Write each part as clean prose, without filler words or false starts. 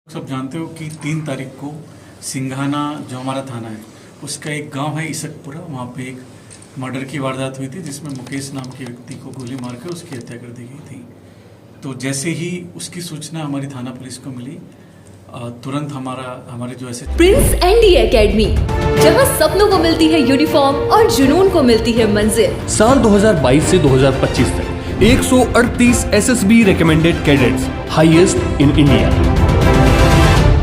सब जानते हो कि 3 तारीख को सिंघाना जो हमारा थाना है उसका एक गांव है इसकपुरा, वहाँ पे एक मर्डर की वारदात हुई थी जिसमें मुकेश नाम के व्यक्ति को गोली मारकर उसकी हत्या कर दी गई थी। तो जैसे ही उसकी सूचना हमारी थाना पुलिस को मिली, तुरंत हमारे जो ऐसे प्रिंस एनडीए एकेडमी, जहां सपनों को मिलती है यूनिफॉर्म और जुनून को मिलती है मंजिल। साल 2022 से 2025 तक 138 SSB recommended cadets, highest in India.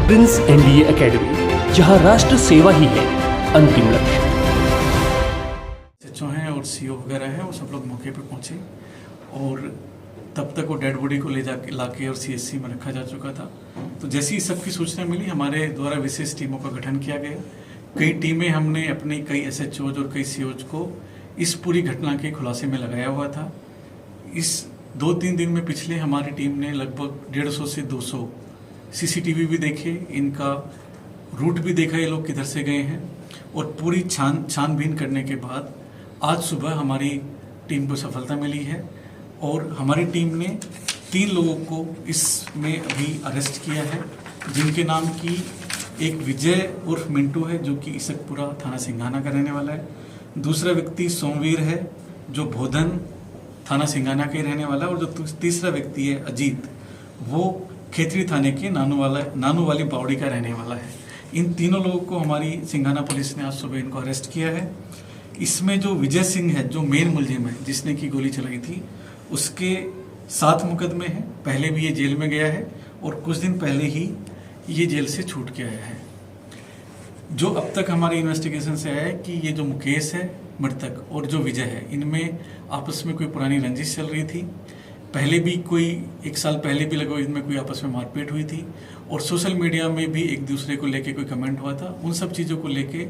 Prince NDA academy, जहां राष्ट्र सेवा ही है अंतिम लक्ष्य। जो हैं और सीओ वगैरह हैं वो सब लोग मौके पे पहुंचे और तब तक वो डेड बॉडी को लाके और सीएससी में रखा जा चुका था। तो जैसी सबकी सूचना मिली, हमारे द्वारा विशेष टीमों का गठन किया गया। कई टीमें हमने अपनी कई एसएचओज और कई सीओज को इस पूरी घटना के खुलासे में लगाया हुआ था। इस 2-3 दिन में पिछले हमारी टीम ने लगभग 150 से 200 सीसीटीवी भी देखे, इनका रूट भी देखा, ये लोग किधर से गए हैं, और पूरी छानबीन करने के बाद आज सुबह हमारी टीम को सफलता मिली है और हमारी टीम ने 3 लोगों को इसमें अभी अरेस्ट किया है, जिनके नाम की एक विजय उर्फ मिंटू है जो कि इसकपुरा थाना सिंघाना का रहने वाला है। दूसरा व्यक्ति सोमवीर है जो भोधन थाना सिंघाना के रहने वाला है, और जो तीसरा व्यक्ति है अजीत, वो खेतरी थाने के नानू वाली बावड़ी का रहने वाला है। इन तीनों लोगों को हमारी सिंघाना पुलिस ने आज सुबह इनको अरेस्ट किया है। इसमें जो विजय सिंह है जो मेन मुलजिम है जिसने की गोली चलाई थी, उसके 7 मुकदमे हैं। पहले भी ये जेल में गया है और कुछ दिन पहले ही ये जेल से छूट के आया है। जो अब तक हमारी इन्वेस्टिगेशन से आया है कि ये जो मुकेश है मृतक और जो विजय है, इनमें आपस में कोई पुरानी रंजिश चल रही थी। पहले भी कोई 1 साल पहले भी लगभग इनमें कोई आपस में मारपीट हुई थी और सोशल मीडिया में भी एक दूसरे को लेके कोई कमेंट हुआ था। उन सब चीज़ों को लेके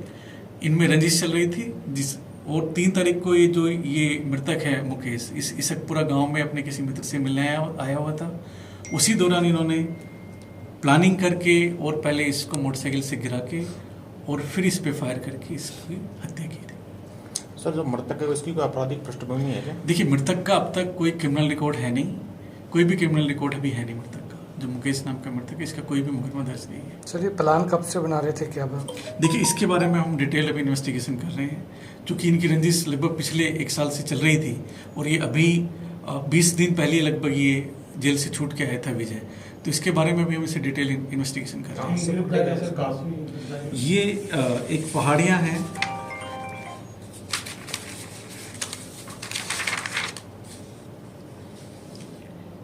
इनमें रंजिश चल रही थी। और 3 तारीख को ये मृतक है मुकेश इस इसकपुरा गांव में अपने किसी मित्र से मिलने आया हुआ था। उसी दौरान इन्होंने प्लानिंग करके और पहले इसको मोटरसाइकिल से गिरा के और फिर इस पे फायर करके इसकी हत्या की थी। सर, जो मृतक है उसकी कोई आपराधिक पृष्ठभूमि है क्या? देखिए, मृतक का अब तक कोई क्रिमिनल रिकॉर्ड है नहीं, कोई भी क्रिमिनल रिकॉर्ड अभी है नहीं मृतक का। जो मुकेश नाम का मृतक है, इसका कोई भी मुकदमा दर्ज नहीं है। सर, ये प्लान कब से बना रहे थे क्या? देखिए, इसके बारे में हम डिटेल अभी इन्वेस्टिगेशन कर रहे हैं, क्योंकि इनकी रंजिश लगभग पिछले 1 साल से चल रही थी और ये अभी 20 दिन पहले लगभग ये जेल से छूट के आया था विजय। तो इसके बारे में भी हम इसे डिटेल इन्वेस्टिगेशन कर रहे हैं। ये एक पहाड़ियाँ हैं,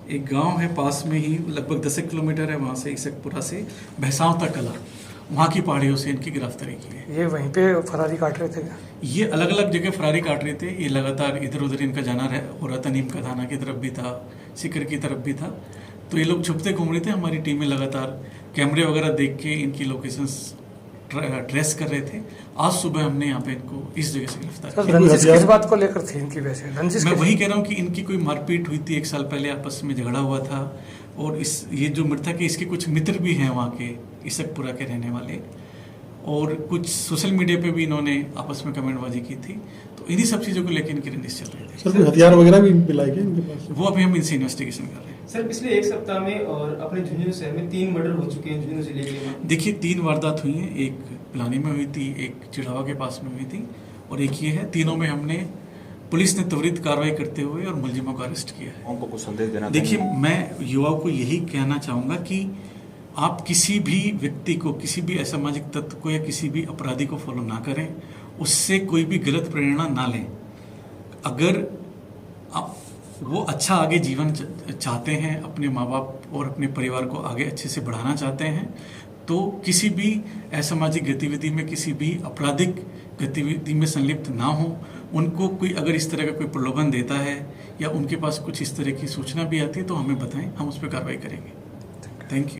एक गांव है पास में ही, लगभग 10 किलोमीटर है वहाँ से, इसकपुरा से भैंसाव तक कला, वहाँ की पहाड़ियों से इनकी गिरफ्तारी की है। ये वहीं पे फरारी काट रहे थे क्या? ये अलग अलग जगह फरारी काट रहे थे। ये लगातार इधर उधर इनका जाना हो रहा था, नीम का थाना की तरफ भी था, सिकर की तरफ भी था। तो ये लोग छुपते घूम रहे थे। हमारी टीमें लगातार कैमरे वगैरह देख के इनकी लोकेशंस ट्रेस कर रहे थे। आज सुबह हमने यहाँ पे इनको इस जगह से गिरफ्तार किया। रंजिश किस बात को लेकर थी इनकी? वैसे रंजिश मैं वही कह रहा हूँ कि इनकी कोई मारपीट हुई थी 1 साल पहले, आपस में झगड़ा हुआ था। और ये जो मृतक है इसके कुछ मित्र भी हैं वहाँ के इसकपुरा के रहने वाले, और कुछ सोशल मीडिया पे भी इन्होंने आपस में कमेंटबाजी की थी। तो इन्हीं सब चीज़ों को लेकर इनकी रंजिश चल रही थी। सर, कोई हथियार वगैरह भी मिलाए गए इनके पास? वो अभी हम इनसे इन्वेस्टिगेशन कर रहे हैं। सर, पिछले 1 सप्ताह में और अपने झुंझुनू शहर में 3 मर्डर हो चुके हैं झुंझुनू जिले के। देखिए, 3 वारदात हुई हैं। एक पिलानी में हुई थी, एक चिड़ावा के पास में हुई थी, और एक ये है। तीनों में हमने पुलिस ने त्वरित कार्रवाई करते हुए और मुलजिमों को अरेस्ट किया है। उनको कुछ संदेश देना? देखिए, मैं युवाओं को यही कहना चाहूँगा कि आप किसी भी व्यक्ति को, किसी भी असामाजिक तत्व को या किसी भी अपराधी को फॉलो ना करें, उससे कोई भी गलत प्रेरणा ना लें। अगर आप वो अच्छा आगे जीवन चाहते हैं, अपने माँ बाप और अपने परिवार को आगे अच्छे से बढ़ाना चाहते हैं, तो किसी भी असामाजिक गतिविधि में, किसी भी आपराधिक गतिविधि में संलिप्त ना हो। उनको कोई अगर इस तरह का कोई प्रलोभन देता है या उनके पास कुछ इस तरह की सूचना भी आती है तो हमें बताएं, हम उस पर कार्रवाई करेंगे। Thank you.